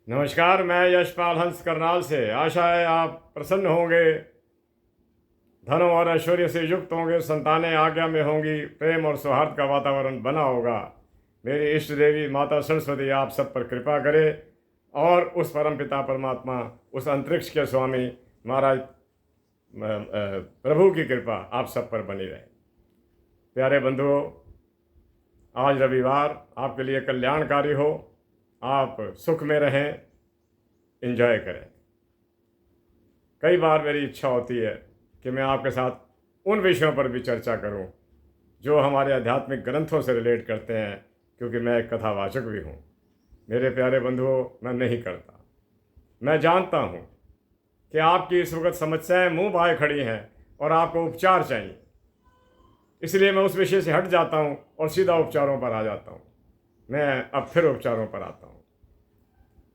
नमस्कार। मैं यशपाल हंस करनाल से। आशा है आप प्रसन्न होंगे, धन और ऐश्वर्य से युक्त होंगे, संतानें आज्ञा में होंगी, प्रेम और सौहार्द का वातावरण बना होगा। मेरी इष्ट देवी माता सरस्वती आप सब पर कृपा करे और उस परम पिता परमात्मा, उस अंतरिक्ष के स्वामी महाराज प्रभु की कृपा आप सब पर बनी रहे। प्यारे बंधुओं, आज रविवार आपके लिए कल्याणकारी हो, आप सुख में रहें, एंजॉय करें। कई बार मेरी इच्छा होती है कि मैं आपके साथ उन विषयों पर भी चर्चा करूं जो हमारे आध्यात्मिक ग्रंथों से रिलेट करते हैं, क्योंकि मैं एक कथावाचक भी हूं। मेरे प्यारे बंधुओं, मैं नहीं करता। मैं जानता हूं कि आपकी इस वक्त समस्याएं मुंह भाए खड़ी हैं और आपको उपचार चाहिए, इसलिए मैं उस विषय से हट जाता हूं और सीधा उपचारों पर आ जाता हूं। मैं अब फिर उपचारों पर आता हूं।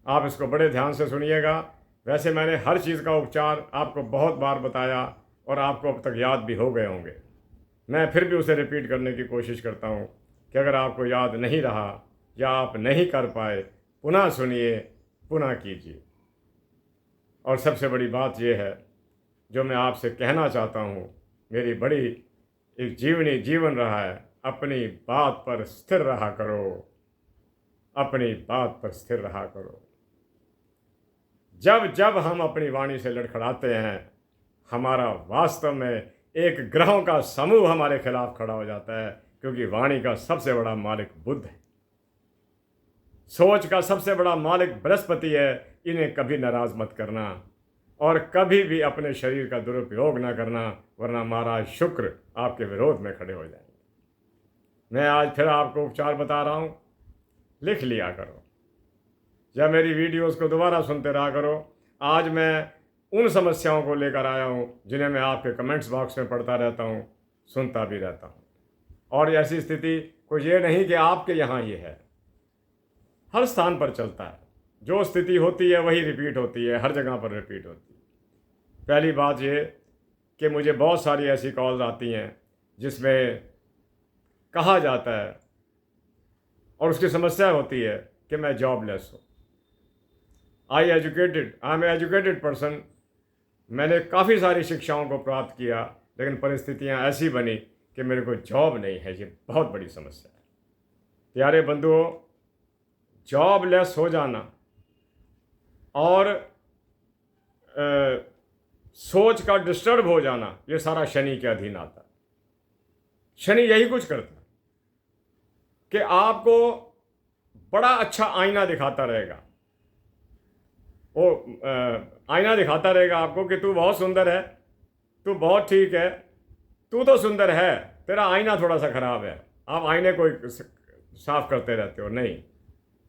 आप इसको बड़े ध्यान से सुनिएगा। वैसे मैंने हर चीज़ का उपचार आपको बहुत बार बताया और आपको अब तक याद भी हो गए होंगे। मैं फिर भी उसे रिपीट करने की कोशिश करता हूँ कि अगर आपको याद नहीं रहा या आप नहीं कर पाए, पुनः सुनिए, पुनः कीजिए। और सबसे बड़ी बात यह है जो मैं आपसे कहना चाहता हूँ, मेरी बड़ी एक जीवन रहा है, अपनी बात पर स्थिर रहा करो, अपनी बात पर स्थिर रहा करो। जब जब हम अपनी वाणी से लड़खड़ाते हैं, हमारा वास्तव में एक ग्रहों का समूह हमारे खिलाफ खड़ा हो जाता है, क्योंकि वाणी का सबसे बड़ा मालिक बुध है, सोच का सबसे बड़ा मालिक बृहस्पति है। इन्हें कभी नाराज मत करना और कभी भी अपने शरीर का दुरुपयोग ना करना, वरना महाराज शुक्र आपके विरोध में खड़े हो जाएंगे। मैं आज फिर आपको उपचार बता रहा हूँ, लिख लिया करो या मेरी वीडियोस को दोबारा सुनते रहा करो। आज मैं उन समस्याओं को लेकर आया हूँ जिन्हें मैं आपके कमेंट्स बॉक्स में पढ़ता रहता हूँ, सुनता भी रहता हूँ। और ऐसी स्थिति कोई ये नहीं कि आपके यहाँ ये है, हर स्थान पर चलता है। जो स्थिति होती है वही रिपीट होती है, हर जगह पर रिपीट होती है। पहली बात ये कि मुझे बहुत सारी ऐसी कॉल्स आती हैं जिसमें कहा जाता है और उसकी समस्या होती है कि मैं जॉबलेस हूँ। I am educated person. मैंने काफ़ी सारी शिक्षाओं को प्राप्त किया, लेकिन परिस्थितियां ऐसी बनी कि मेरे को जॉब नहीं है। ये बहुत बड़ी समस्या है। प्यारे बंधुओं, जॉबलेस हो जाना और सोच का डिस्टर्ब हो जाना, ये सारा शनि के अधीन आता है। शनि यही कुछ करता है कि आपको बड़ा अच्छा आईना दिखाता रहेगा। वो आईना दिखाता रहेगा आपको कि तू बहुत सुंदर है, तू बहुत ठीक है, तू तो सुंदर है, तेरा आईना थोड़ा सा खराब है। आप आईने को साफ करते रहते हो। नहीं,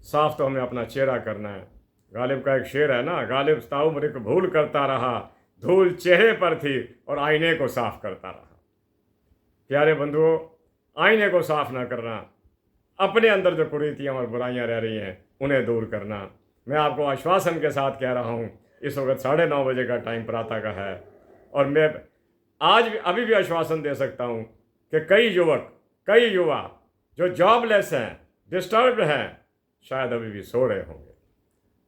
साफ तो हमें अपना चेहरा करना है। गालिब का एक शेर है ना, गालिब ताउम्र को भूल करता रहा, धूल चेहरे पर थी और आईने को साफ करता रहा। प्यारे बंधुओं, आईने को साफ ना करना, अपने अंदर जो कुरीतियाँ और बुराइयाँ रह रही हैं उन्हें दूर करना। मैं आपको आश्वासन के साथ कह रहा हूँ, इस वक्त 9:30 बजे का टाइम प्रातः का है और मैं आज अभी भी आश्वासन दे सकता हूँ कि कई युवा जो जॉबलेस हैं, डिस्टर्ब्ड हैं, शायद अभी भी सो रहे होंगे।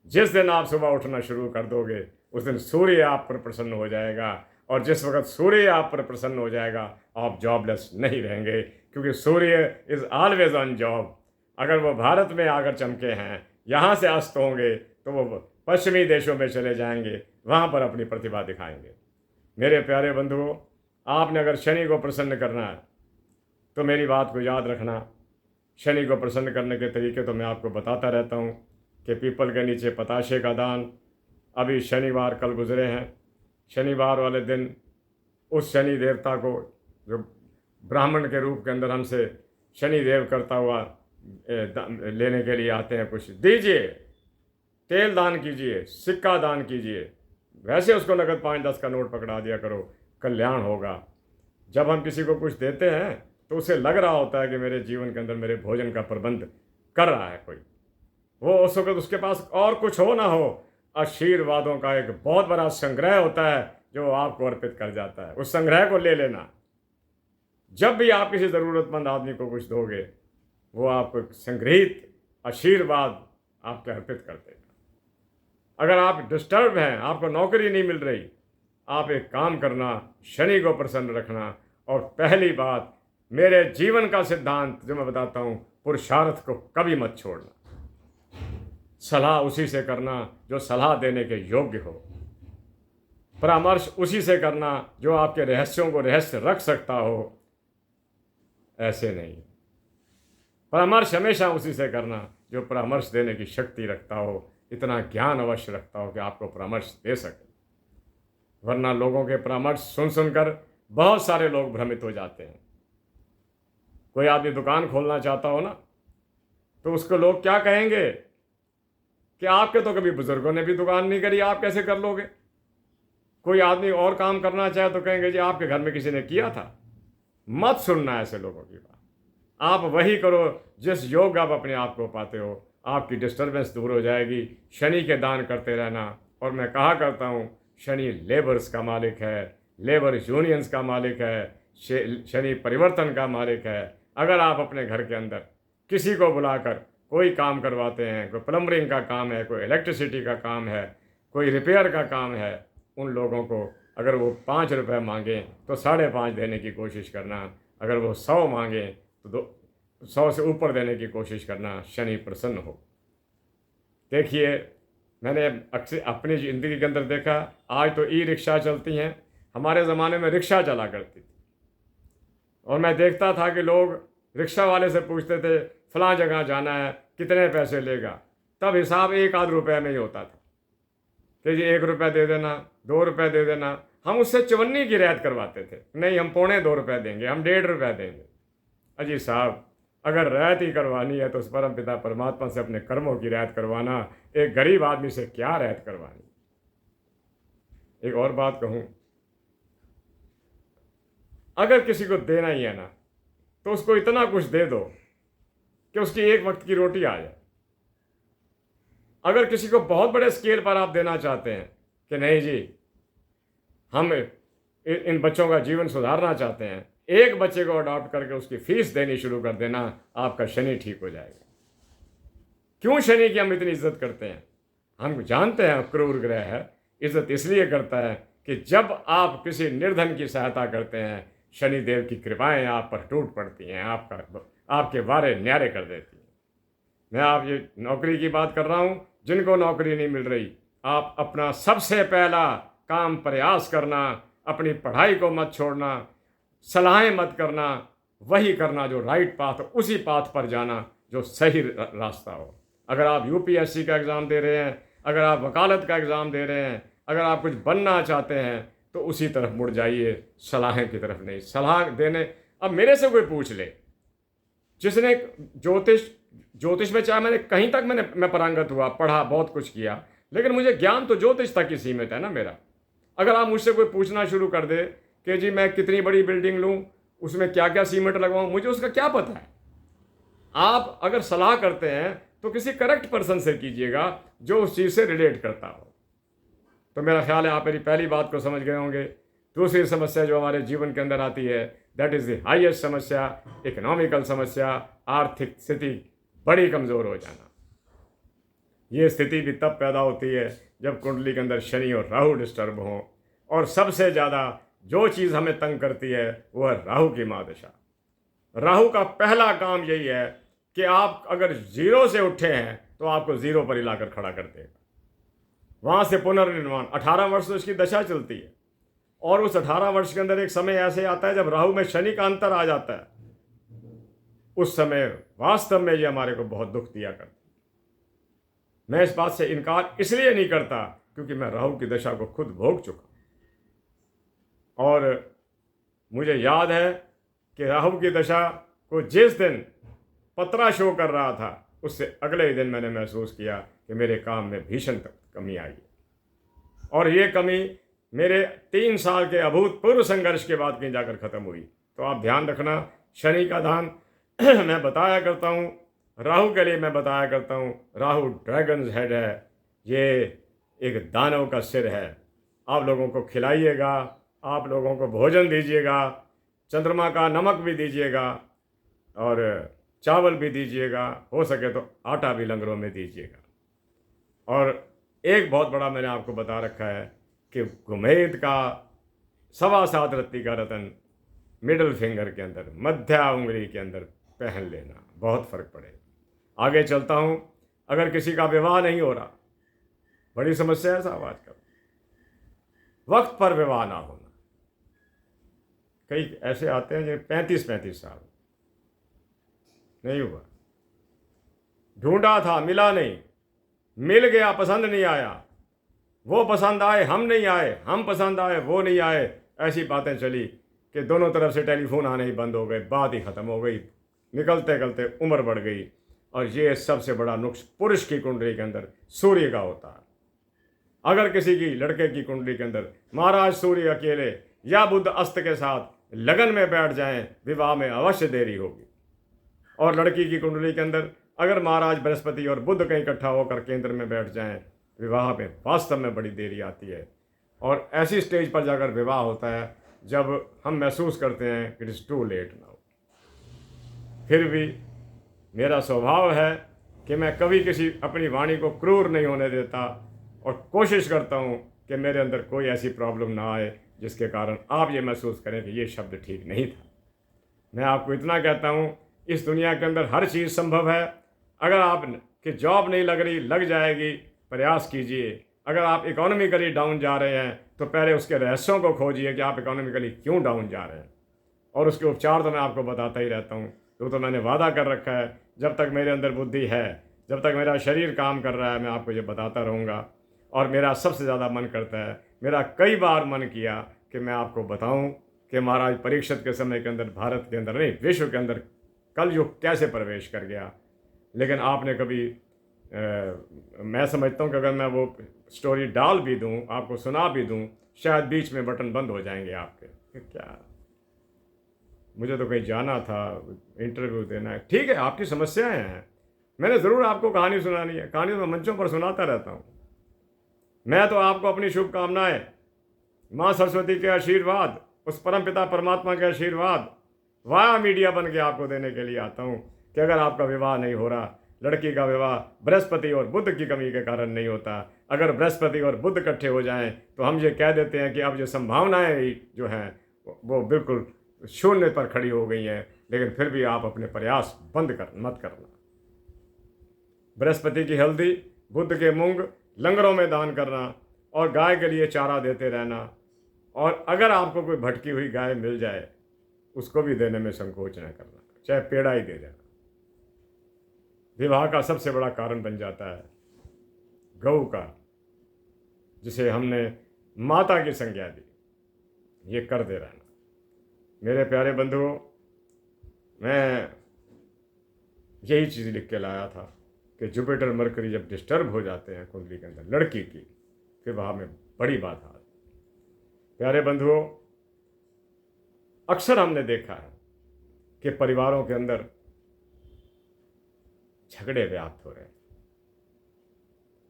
जिस दिन आप सुबह उठना शुरू कर दोगे, उस दिन सूर्य आप पर प्रसन्न हो जाएगा, और जिस वक्त सूर्य आप पर प्रसन्न हो जाएगा, आप जॉबलेस नहीं रहेंगे, क्योंकि सूर्य इज़ ऑलवेज ऑन जॉब। अगर वो भारत में आकर चमके हैं, यहाँ से अस्त होंगे, तो वो पश्चिमी देशों में चले जाएंगे, वहाँ पर अपनी प्रतिभा दिखाएंगे। मेरे प्यारे बंधुओं, आपने अगर शनि को प्रसन्न करना है तो मेरी बात को याद रखना। शनि को प्रसन्न करने के तरीके तो मैं आपको बताता रहता हूँ कि पीपल के नीचे पताशे का दान। अभी शनिवार कल गुजरे हैं, शनिवार वाले दिन उस शनि देवता को, जो ब्राह्मण के रूप के अंदर हमसे शनि देव करता हुआ लेने के लिए आते हैं, कुछ दीजिए, तेल दान कीजिए, सिक्का दान कीजिए। वैसे उसको नगद 5-10 का नोट पकड़ा दिया करो, कल्याण होगा। जब हम किसी को कुछ देते हैं तो उसे लग रहा होता है कि मेरे जीवन के अंदर मेरे भोजन का प्रबंध कर रहा है कोई। वो उस वक्त उसके पास और कुछ हो ना हो, आशीर्वादों का एक बहुत बड़ा संग्रह होता है जो आपको अर्पित कर जाता है। उस संग्रह को ले लेना। जब भी आप किसी ज़रूरतमंद आदमी को कुछ दोगे, वो आपको संग्रहित आशीर्वाद आपके अर्पित कर देगा। अगर आप डिस्टर्ब हैं, आपको नौकरी नहीं मिल रही, आप एक काम करना, शनि को प्रसन्न रखना। और पहली बात, मेरे जीवन का सिद्धांत जो मैं बताता हूँ, पुरुषार्थ को कभी मत छोड़ना। सलाह उसी से करना जो सलाह देने के योग्य हो। परामर्श उसी से करना जो आपके रहस्यों को रहस्य रख सकता हो, ऐसे नहीं। परामर्श हमेशा उसी से करना जो परामर्श देने की शक्ति रखता हो, इतना ज्ञान अवश्य रखता हो कि आपको परामर्श दे सके। वरना लोगों के परामर्श सुन सुनकर बहुत सारे लोग भ्रमित हो जाते हैं। कोई आदमी दुकान खोलना चाहता हो ना, तो उसको लोग क्या कहेंगे कि आपके तो कभी बुजुर्गों ने भी दुकान नहीं करी, आप कैसे कर लोगे। कोई आदमी और काम करना चाहे तो कहेंगे जी आपके घर में किसी ने किया था। मत सुनना ऐसे लोगों की बात। आप वही करो जिस योग आप अपने आप को पाते हो, आपकी डिस्टर्बेंस दूर हो जाएगी। शनि के दान करते रहना। और मैं कहा करता हूँ, शनि लेबर्स का मालिक है, लेबर यूनियंस का मालिक है, शनि परिवर्तन का मालिक है। अगर आप अपने घर के अंदर किसी को बुलाकर कोई काम करवाते हैं, कोई प्लम्बरिंग का काम है, कोई इलेक्ट्रिसिटी का काम है, कोई रिपेयर का काम है, उन लोगों को अगर वो 5 रुपये मांगें तो 5.5 देने की कोशिश करना। अगर वो 100 मांगें तो 100 से ऊपर देने की कोशिश करना, शनि प्रसन्न हो। देखिए, मैंने अक्सर अपनी ज़िंदगी के अंदर देखा, आज तो ई रिक्शा चलती हैं, हमारे ज़माने में रिक्शा चला करती थी। और मैं देखता था कि लोग रिक्शा वाले से पूछते थे फलां जगह जाना है, कितने पैसे लेगा। तब हिसाब 1 आध रुपये में ही होता था कि जी 1 रुपये दे देना, 2 रुपये दे देना। हम उससे चवन्नी की रियायत करवाते थे, नहीं हम 2.25 रुपये देंगे, हम 1.5 रुपये देंगे। अजी साहब, अगर रियायत ही करवानी है तो उस परम पिता परमात्मा से अपने कर्मों की रियायत करवाना, एक गरीब आदमी से क्या रियायत करवानी। एक और बात कहूँ, अगर किसी को देना ही है ना, तो उसको इतना कुछ दे दो कि उसकी एक वक्त की रोटी आ जाए। अगर किसी को बहुत बड़े स्केल पर आप देना चाहते हैं कि नहीं जी हम इन बच्चों का जीवन सुधारना चाहते हैं, एक बच्चे को अडॉप्ट करके उसकी फीस देनी शुरू कर देना, आपका शनि ठीक हो जाएगा। क्यों शनि की हम इतनी इज्जत करते हैं? हम जानते हैं क्रूर ग्रह है। इज्जत इसलिए करता है कि जब आप किसी निर्धन की सहायता करते हैं, शनि देव की कृपाएं आप पर टूट पड़ती हैं, आपके वारे न्यारे कर देती हैं। मैं आप ये नौकरी की बात कर रहा हूँ, जिनको नौकरी नहीं मिल रही, आप अपना सबसे पहला काम प्रयास करना, अपनी पढ़ाई को मत छोड़ना, सलाहें मत करना, वही करना जो राइट पाथ, उसी पाथ पर जाना जो सही रास्ता हो। अगर आप यूपीएससी का एग्ज़ाम दे रहे हैं, अगर आप वकालत का एग्ज़ाम दे रहे हैं, अगर आप कुछ बनना चाहते हैं तो उसी तरफ मुड़ जाइए, सलाहें की तरफ नहीं। सलाह देने, अब मेरे से कोई पूछ ले, जिसने ज्योतिष में, चाहे मैंने कहीं तक मैं पारंगत हुआ, पढ़ा, बहुत कुछ किया, लेकिन मुझे ज्ञान तो ज्योतिष तक ही सीमित है ना मेरा। अगर आप मुझसे कोई पूछना शुरू कर दे कि जी मैं कितनी बड़ी बिल्डिंग लूँ, उसमें क्या क्या सीमेंट लगवाऊँ, मुझे उसका क्या पता है। आप अगर सलाह करते हैं तो किसी करेक्ट पर्सन से कीजिएगा जो उस चीज़ से रिलेट करता हो। तो मेरा ख्याल है आप मेरी पहली बात को समझ गए होंगे। दूसरी समस्या जो हमारे जीवन के अंदर आती है, दैट इज़ द हाईएस्ट समस्या, इकोनॉमिकल समस्या, आर्थिक स्थिति बड़ी कमज़ोर हो जाना। ये स्थिति भी तब पैदा होती है जब कुंडली के अंदर शनि और राहु डिस्टर्ब हों। और सबसे ज़्यादा जो चीज़ हमें तंग करती है वो है राहु की महादशा। राहु का पहला काम यही है कि आप अगर 0 से उठे हैं तो आपको 0 पर हिलाकर खड़ा कर देगा। वहाँ से पुनर्निर्माण, 18 वर्ष तो इसकी दशा चलती है। और उस 18 वर्ष के अंदर एक समय ऐसे आता है जब राहु में शनि का अंतर आ जाता है। उस समय वास्तव में ये हमारे को बहुत दुख दिया करता है। मैं इस बात से इनकार इसलिए नहीं करता क्योंकि मैं राहु की दशा को खुद भोग चुका। और मुझे याद है कि राहु की दशा को जिस दिन पतरा शो कर रहा था, उससे अगले ही दिन मैंने महसूस किया कि मेरे काम में भीषण कमी आई। और ये कमी मेरे 3 साल के अभूतपूर्व संघर्ष के बाद कहीं जाकर ख़त्म हुई। तो आप ध्यान रखना, शनि का दान मैं बताया करता हूँ, राहु के लिए मैं बताया करता हूँ। राहु ड्रैगन हेड है, ये एक दानव का सिर है। आप लोगों को खिलाइएगा, आप लोगों को भोजन दीजिएगा, चंद्रमा का नमक भी दीजिएगा और चावल भी दीजिएगा, हो सके तो आटा भी लंगरों में दीजिएगा। और एक बहुत बड़ा मैंने आपको बता रखा है कि गुमेद का 7.25 रत्ती का रतन मिडल फिंगर के अंदर, मध्या उंगली के अंदर पहन लेना, बहुत फ़र्क पड़ेगा। आगे चलता हूँ। अगर किसी का विवाह नहीं हो रहा, बड़ी समस्या है साहब आजकल, वक्त पर विवाह ना होना। कई ऐसे आते हैं जो 35-35 साल नहीं हुआ, ढूंढा था मिला नहीं, मिल गया पसंद नहीं आया, वो पसंद आए हम नहीं आए, हम पसंद आए वो नहीं आए, ऐसी बातें चली कि दोनों तरफ से टेलीफोन आने ही बंद हो गए, बात ही ख़त्म हो गई, निकलते निकलते उम्र बढ़ गई। और ये सबसे बड़ा नुक्स पुरुष की कुंडली के अंदर सूर्य का होता है। अगर किसी की लड़के की कुंडली के अंदर महाराज सूर्य अकेले या बुध अस्त के साथ लगन में बैठ जाएं, विवाह में अवश्य देरी होगी। और लड़की की कुंडली के अंदर अगर महाराज बृहस्पति और बुध कहीं इकट्ठा होकर केंद्र में बैठ जाएं, विवाह में वास्तव में बड़ी देरी आती है। और ऐसी स्टेज पर जाकर विवाह होता है जब हम महसूस करते हैं it is too late now. फिर भी मेरा स्वभाव है कि मैं कभी किसी अपनी वाणी को क्रूर नहीं होने देता और कोशिश करता हूँ कि मेरे अंदर कोई ऐसी प्रॉब्लम ना आए जिसके कारण आप ये महसूस करें कि ये शब्द ठीक नहीं था। मैं आपको इतना कहता हूँ, इस दुनिया के अंदर हर चीज़ संभव है। अगर आप कि जॉब नहीं लग रही, लग जाएगी, प्रयास कीजिए। अगर आप इकोनॉमिकली डाउन जा रहे हैं तो पहले उसके रहस्यों को खोजिए कि आप इकोनॉमिकली क्यों डाउन जा रहे हैं, और उसके उपचार तो मैं आपको बताता ही रहता हूँ। तो मैंने वादा कर रखा है, जब तक मेरे अंदर बुद्धि है, जब तक मेरा शरीर काम कर रहा है, मैं आपको ये बताता रहूँगा। और मेरा सबसे ज़्यादा मन करता है, मेरा कई बार मन किया कि मैं आपको बताऊं कि महाराज परीक्षित के समय के अंदर, भारत के अंदर नहीं विश्व के अंदर कलयुग कैसे प्रवेश कर गया। लेकिन आपने कभी मैं समझता हूं कि अगर मैं वो स्टोरी डाल भी दूं, आपको सुना भी दूं, शायद बीच में बटन बंद हो जाएंगे आपके कि क्या मुझे तो कहीं जाना था, इंटरव्यू देना है। ठीक है, आपकी समस्याएं हैं, मैंने ज़रूर आपको कहानी सुनानी है, कहानी तो मंचों पर सुनाता रहता हूँ। मैं तो आपको अपनी शुभकामनाएं, माँ सरस्वती के आशीर्वाद, उस परम पिता परमात्मा के आशीर्वाद वाया मीडिया बन के आपको देने के लिए आता हूँ कि अगर आपका विवाह नहीं हो रहा, लड़की का विवाह बृहस्पति और बुध की कमी के कारण नहीं होता। अगर बृहस्पति और बुध इकट्ठे हो जाएं तो हम ये कह देते हैं कि अब जो संभावनाएं जो हैं वो बिल्कुल शून्य पर खड़ी हो गई हैं। लेकिन फिर भी आप अपने प्रयास बंद मत करना। बृहस्पति की हल्दी, बुध के मूंग लंगरों में दान करना और गाय के लिए चारा देते रहना। और अगर आपको कोई भटकी हुई गाय मिल जाए उसको भी देने में संकोच न करना, चाहे पेड़ा ही दे देना। विवाह का सबसे बड़ा कारण बन जाता है गऊ का, जिसे हमने माता की संज्ञा दी, ये कर दे रहना। मेरे प्यारे बंधुओं, मैं यही चीज़ लिख के लाया था कि जुपिटर मरकरी जब डिस्टर्ब हो जाते हैं कुंडली के अंदर लड़की की, विवाह में बड़ी बात आती। प्यारे बंधुओं, अक्सर हमने देखा है कि परिवारों के अंदर झगड़े व्याप्त हो रहे हैं।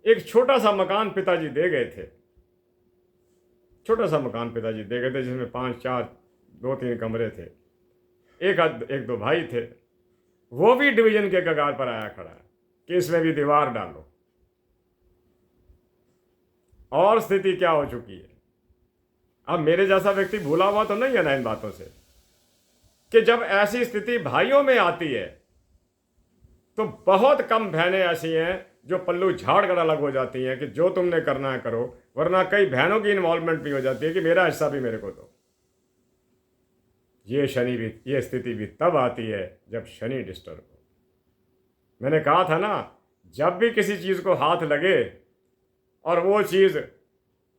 एक छोटा सा मकान पिताजी दे गए थे, छोटा सा मकान पिताजी दे गए थे जिसमें 5, 4, 2-3 कमरे थे। एक दो भाई थे, वो भी डिवीजन के कगार पर आया खड़ा है कि इसमें भी दीवार डालो। और स्थिति क्या हो चुकी है, अब मेरे जैसा व्यक्ति भूला हुआ तो नहीं है ना इन बातों से, कि जब ऐसी स्थिति भाइयों में आती है तो बहुत कम बहनें ऐसी हैं जो पल्लू झाड़ कर अलग हो जाती हैं कि जो तुमने करना है करो, वरना कई बहनों की इन्वॉल्वमेंट भी हो जाती है कि मेरा हिस्सा भी मेरे को दो। ये स्थिति भी तब आती है जब शनि डिस्टर्ब हो। मैंने कहा था ना, जब भी किसी चीज़ को हाथ लगे और वो चीज़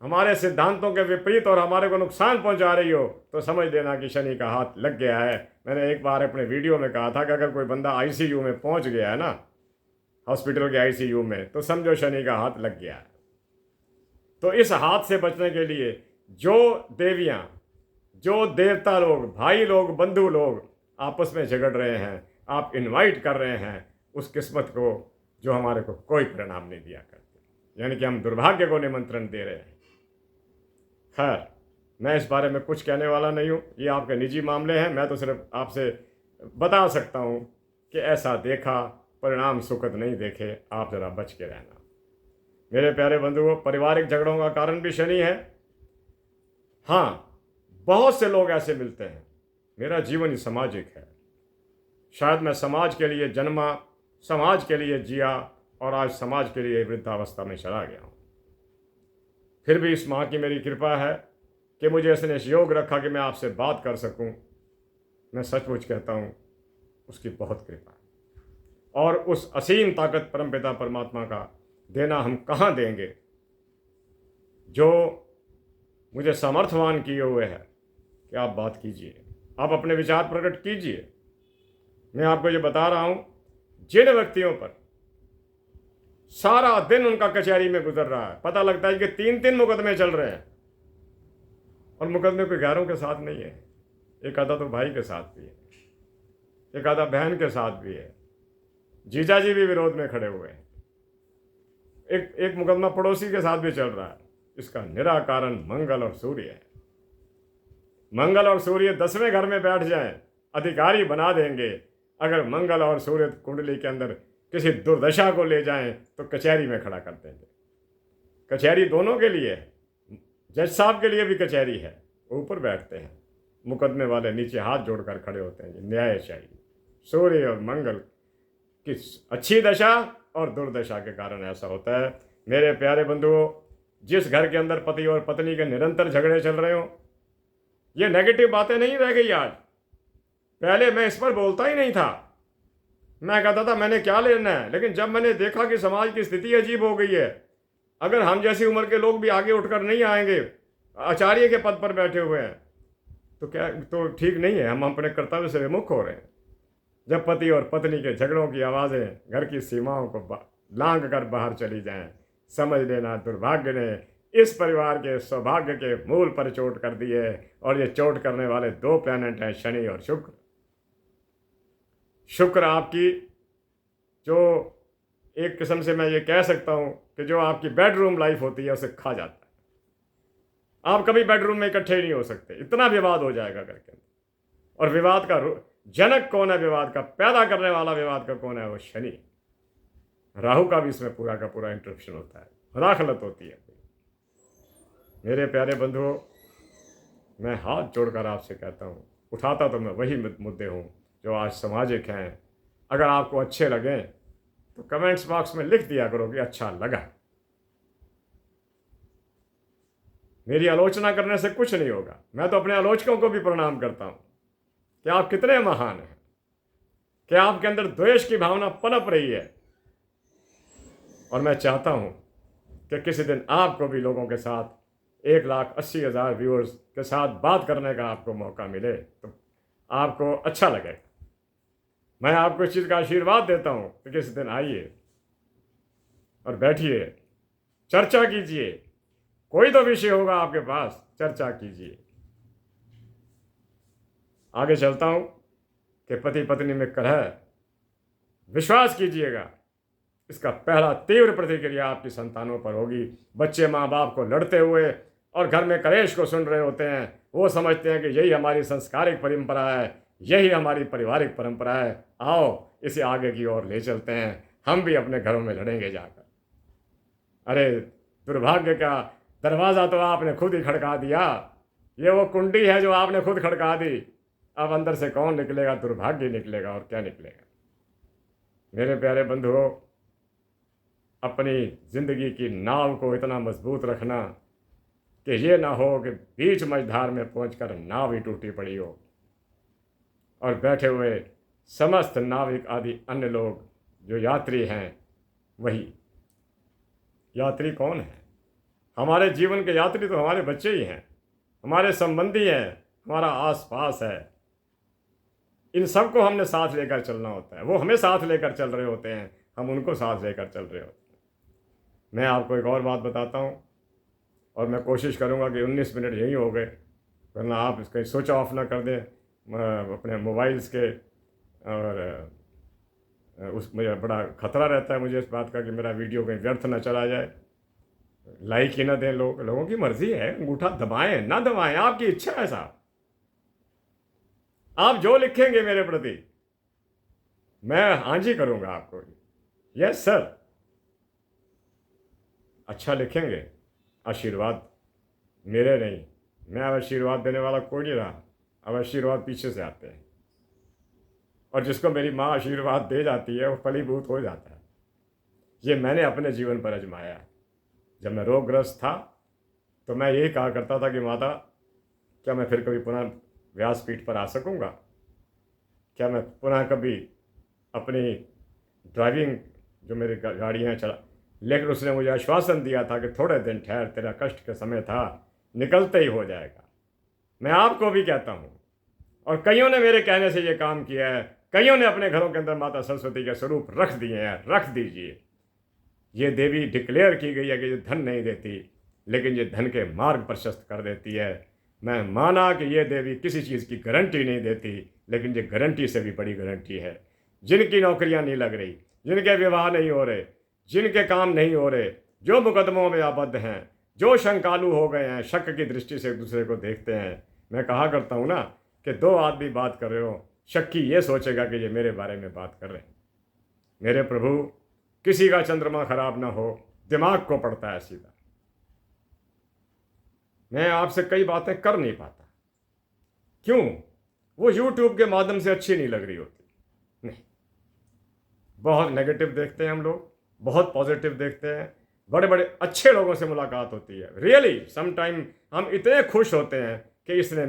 हमारे सिद्धांतों के विपरीत और हमारे को नुकसान पहुंचा रही हो तो समझ लेना कि शनि का हाथ लग गया है। मैंने एक बार अपने वीडियो में कहा था कि अगर कोई बंदा आईसीयू में पहुंच गया है ना, हॉस्पिटल के आईसीयू में, तो समझो शनि का हाथ लग गया है। तो इस हाथ से बचने के लिए जो देवियां, जो देवता लोग, भाई लोग, बंधु लोग आपस में झगड़ रहे हैं, आप इनवाइट कर रहे हैं उस किस्मत को जो हमारे को कोई परिणाम नहीं दिया करती, यानी कि हम दुर्भाग्य को निमंत्रण दे रहे हैं। खैर, मैं इस बारे में कुछ कहने वाला नहीं हूँ, ये आपके निजी मामले हैं। मैं तो सिर्फ आपसे बता सकता हूँ कि ऐसा देखा, परिणाम सुखद नहीं देखे, आप ज़रा बच के रहना। मेरे प्यारे बंधुओं, पारिवारिक झगड़ों का कारण भी शनि है। हाँ, बहुत से लोग ऐसे मिलते हैं, मेरा जीवन ही सामाजिक है, शायद मैं समाज के लिए जन्मा, समाज के लिए जिया और आज समाज के लिए वृद्धावस्था में चला गया हूँ। फिर भी इस माँ की मेरी कृपा है कि मुझे इसने इस योग रखा कि मैं आपसे बात कर सकूं। मैं सचमुच कहता हूं, उसकी बहुत कृपा है। और उस असीम ताकत परमपिता परमात्मा का देना हम कहाँ देंगे, जो मुझे समर्थवान किए हुए है कि आप बात कीजिए, आप अपने विचार प्रकट कीजिए। मैं आपको ये बता रहा हूं, जिन व्यक्तियों पर सारा दिन उनका कचहरी में गुजर रहा है, पता लगता है कि 3-3 मुकदमे चल रहे हैं, और मुकदमे कोई गैरों के साथ नहीं है, एक आधा तो भाई के साथ भी है, एक आधा बहन के साथ भी है, जीजा जी भी विरोध में खड़े हुए हैं, एक मुकदमा पड़ोसी के साथ भी चल रहा है। इसका निराकरण मंगल और सूर्य है। मंगल और सूर्य 10वें घर में बैठ जाएं, अधिकारी बना देंगे। अगर मंगल और सूर्य कुंडली के अंदर किसी दुर्दशा को ले जाएं तो कचहरी में खड़ा कर देंगे। कचहरी दोनों के लिए है, जज साहब के लिए भी कचहरी है, ऊपर बैठते हैं, मुकदमे वाले नीचे हाथ जोड़कर खड़े होते हैं। न्याय चाहिए। सूर्य और मंगल की अच्छी दशा और दुर्दशा के कारण ऐसा होता है। मेरे प्यारे बंधुओं, जिस घर के अंदर पति और पत्नी के निरंतर झगड़े चल रहे हो, ये नेगेटिव बातें नहीं रह गई आज। पहले मैं इस पर बोलता ही नहीं था, मैं कहता था मैंने क्या लेना है, लेकिन जब मैंने देखा कि समाज की स्थिति अजीब हो गई है, अगर हम जैसी उम्र के लोग भी आगे उठकर नहीं आएंगे, आचार्य के पद पर बैठे हुए हैं, तो क्या, तो ठीक नहीं है, हम अपने कर्तव्य से विमुख हो रहे हैं। जब पति और पत्नी के झगड़ों की आवाज़ें घर की सीमाओं को लांघ कर बाहर चली जाएं, समझ लेना दुर्भाग्य ने इस परिवार के सौभाग्य के मूल पर चोट कर दी है। और ये चोट करने वाले 2 प्लैनेट हैं, शनि और शुक्र। शुक्र आपकी, जो एक किस्म से मैं ये कह सकता हूँ कि जो आपकी बेडरूम लाइफ होती है उसे खा जाता है। आप कभी बेडरूम में इकट्ठे ही नहीं हो सकते, इतना विवाद हो जाएगा घर के अंदर। और विवाद का जनक कौन है, विवाद का पैदा करने वाला विवाद का कौन है, वो शनि। राहु का भी इसमें पूरा का पूरा इंटरप्शन होता है, मुदाखलत होती है। मेरे प्यारे बंधुओं, मैं हाथ जोड़कर आपसे कहता हूँ, उठाता तो मैं वही मुद्दे हूँ जो आज सामाजिक हैं। अगर आपको अच्छे लगें तो कमेंट्स बॉक्स में लिख दिया करो कि अच्छा लगा। मेरी आलोचना करने से कुछ नहीं होगा। मैं तो अपने आलोचकों को भी प्रणाम करता हूँ कि आप कितने महान हैं, कि आपके अंदर द्वेष की भावना पनप रही है। और मैं चाहता हूँ कि किसी दिन आपको भी लोगों के साथ 1,80,000 व्यूअर्स के साथ बात करने का आपको मौका मिले तो आपको अच्छा लगेगा। मैं आपको इस चीज़ का आशीर्वाद देता हूँ कि किसी दिन आइए और बैठिए, चर्चा कीजिए, कोई तो विषय होगा आपके पास, चर्चा कीजिए। आगे चलता हूँ कि पति पत्नी में कलह, विश्वास कीजिएगा, इसका पहला तीव्र प्रतिक्रिया आपकी संतानों पर होगी। बच्चे माँ बाप को लड़ते हुए और घर में कलेश को सुन रहे होते हैं, वो समझते हैं कि यही हमारी संस्कारिक परंपरा है, यही हमारी पारिवारिक परंपरा है, आओ इसे आगे की ओर ले चलते हैं, हम भी अपने घरों में लड़ेंगे जाकर। अरे दुर्भाग्य का दरवाज़ा तो आपने खुद ही खड़का दिया, ये वो कुंडी है जो आपने खुद खड़का दी। अब अंदर से कौन निकलेगा, दुर्भाग्य निकलेगा और क्या निकलेगा। मेरे प्यारे बंधुओं, अपनी ज़िंदगी की नाव को इतना मजबूत रखना कि ये ना हो कि बीच मझधार में पहुंचकर नाव ही टूटी पड़ी हो और बैठे हुए समस्त नाविक आदि अन्य लोग जो यात्री हैं, वही यात्री कौन है? हमारे जीवन के यात्री तो हमारे बच्चे ही हैं, हमारे संबंधी हैं, हमारा आसपास है। इन सबको हमने साथ लेकर चलना होता है। वो हमें साथ लेकर चल रहे होते हैं, हम उनको साथ लेकर चल रहे होते हैं। मैं आपको एक और बात बताता हूँ और मैं कोशिश करूँगा कि 19 मिनट यही हो गए, वरना आप इसका स्विच ऑफ ना कर दें अपने मोबाइल्स के। और उस मुझे बड़ा खतरा रहता है मुझे इस बात का कि मेरा वीडियो कहीं व्यर्थ ना चला जाए। लाइक ही ना दें लोगों की मर्जी है, अंगूठा दबाएं ना दबाएं, आपकी इच्छा है साहब। आप जो लिखेंगे मेरे प्रति मैं हाँ जी करूँगा आपको, यस सर। अच्छा लिखेंगे, आशीर्वाद मेरे नहीं, मैं अब आशीर्वाद देने वाला कोई नहीं रहा, अब आशीर्वाद पीछे से आते हैं। और जिसको मेरी माँ आशीर्वाद दे जाती है वो फलीभूत हो जाता है। ये मैंने अपने जीवन पर आजमाया। जब मैं रोगग्रस्त था तो मैं यही कहा करता था कि माता, क्या मैं फिर कभी पुनः व्यासपीठ पर आ सकूँगा? क्या मैं पुनः कभी अपनी ड्राइविंग जो मेरी गाड़ियाँ चला, लेकिन उसने मुझे आश्वासन दिया था कि थोड़े दिन ठहर, तेरा कष्ट का समय था, निकलते ही हो जाएगा। मैं आपको भी कहता हूँ, और कईयों ने मेरे कहने से ये काम किया है, कईयों ने अपने घरों के अंदर माता सरस्वती के स्वरूप रख दिए हैं, रख दीजिए। ये देवी डिक्लेयर की गई है कि ये धन नहीं देती, लेकिन ये धन के मार्ग प्रशस्त कर देती है। मैं माना कि ये देवी किसी चीज़ की गारंटी नहीं देती, लेकिन ये गारंटी से भी बड़ी गारंटी है। जिनकी नौकरियां नहीं लग रही, जिनके विवाह नहीं हो रहे, जिनके काम नहीं हो रहे, जो मुकदमों में आबद्ध हैं, जो शंकालु हो गए हैं, शक की दृष्टि से एक दूसरे को देखते हैं। मैं कहा करता हूँ ना कि दो आदमी बात कर रहे हो, शक्की ये सोचेगा कि ये मेरे बारे में बात कर रहे हैं। मेरे प्रभु, किसी का चंद्रमा खराब ना हो, दिमाग को पड़ता है सीधा। मैं आपसे कई बातें कर नहीं पाता। क्यों? वो यूट्यूब के माध्यम से अच्छी नहीं लग रही होती। नहीं, बहुत नेगेटिव देखते हैं हम लोग, बहुत पॉजिटिव देखते हैं। बड़े बड़े अच्छे लोगों से मुलाकात होती है, रियली समटाइम हम इतने खुश होते हैं कि इसने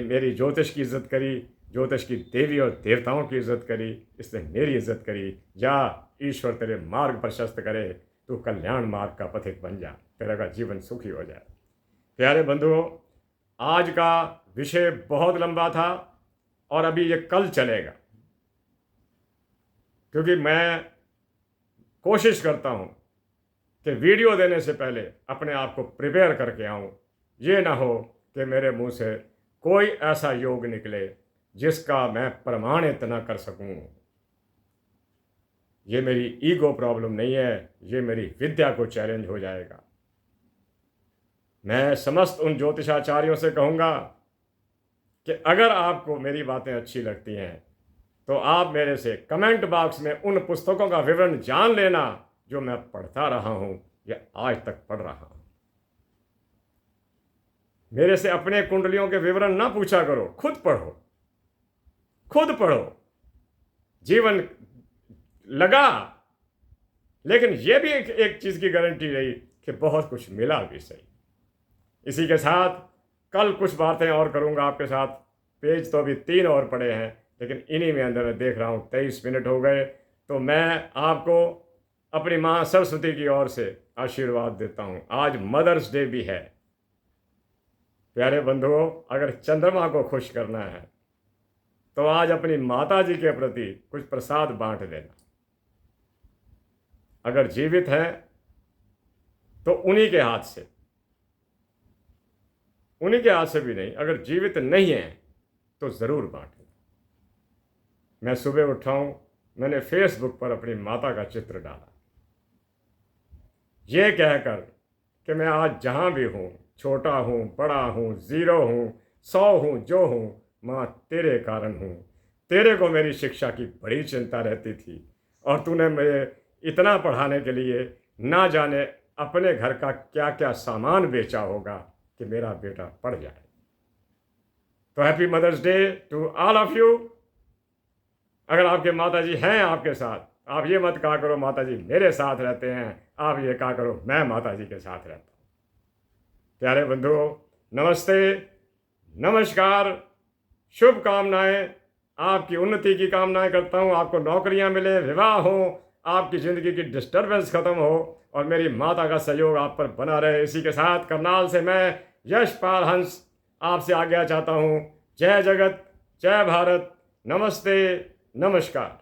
मेरी ज्योतिष की इज्जत करी, ज्योतिष की देवी और देवताओं की इज्जत करी, इसने मेरी इज्जत करी। जा, ईश्वर तेरे मार्ग प्रशस्त करे, तू कल्याण मार्ग का पथिक बन जा, तेरा का जीवन सुखी हो जाए। प्यारे बंधुओं, आज का विषय बहुत लंबा था और अभी ये कल चलेगा, क्योंकि मैं कोशिश करता हूँ कि वीडियो देने से पहले अपने आप को प्रिपेयर करके आऊँ। ये ना हो कि मेरे मुंह से कोई ऐसा योग निकले जिसका मैं प्रमाणित न कर सकूं। ये मेरी ईगो प्रॉब्लम नहीं है, ये मेरी विद्या को चैलेंज हो जाएगा। मैं समस्त उन ज्योतिषाचार्यों से कहूँगा कि अगर आपको मेरी बातें अच्छी लगती हैं तो आप मेरे से कमेंट बॉक्स में उन पुस्तकों का विवरण जान लेना जो मैं पढ़ता रहा हूँ या आज तक पढ़ रहा हूँ। मेरे से अपने कुंडलियों के विवरण ना पूछा करो, खुद पढ़ो, खुद पढ़ो। जीवन लगा, लेकिन यह भी एक चीज़ की गारंटी रही कि बहुत कुछ मिला भी सही। इसी के साथ कल कुछ बातें और करूंगा आपके साथ। पेज तो अभी 3 और पड़े हैं, लेकिन इन्हीं में अंदर मैं देख रहा हूँ 23 मिनट हो गए, तो मैं आपको अपनी माँ सरस्वती की ओर से आशीर्वाद देता हूँ। आज मदर्स डे भी है। प्यारे बंधुओं, अगर चंद्रमा को खुश करना है तो आज अपनी माता जी के प्रति कुछ प्रसाद बांट देना। अगर जीवित हैं तो उन्हीं के हाथ से, उन्हीं के हाथ से भी नहीं, अगर जीवित नहीं हैं तो ज़रूर बांटें। मैं सुबह उठा हूँ, मैंने फेसबुक पर अपनी माता का चित्र डाला, ये कहकर कि मैं आज जहाँ भी हूँ, छोटा हूँ, बड़ा हूँ, 0 हूँ, 100 हूँ, जो हूँ, माँ तेरे कारण हूँ। तेरे को मेरी शिक्षा की बड़ी चिंता रहती थी और तूने मुझे इतना पढ़ाने के लिए ना जाने अपने घर का क्या क्या सामान बेचा होगा कि मेरा बेटा पढ़ जाए। तो happy mother's day to all of you. अगर आपके माताजी हैं आपके साथ, आप ये मत कहा करो माताजी मेरे साथ रहते हैं, आप ये कहा करो मैं माताजी के साथ रहता हूँ। प्यारे बंधुओं, नमस्ते, नमस्कार, शुभकामनाएं, आपकी उन्नति की कामनाएं करता हूँ। आपको नौकरियां मिले, विवाह हो, आपकी ज़िंदगी की डिस्टर्बेंस ख़त्म हो और मेरी माता का सहयोग आप पर बना रहे। इसी के साथ करनाल से मैं यशपाल हंस आपसे आज्ञा चाहता हूँ। जय जगत, जय भारत, नमस्ते, नमस्कार।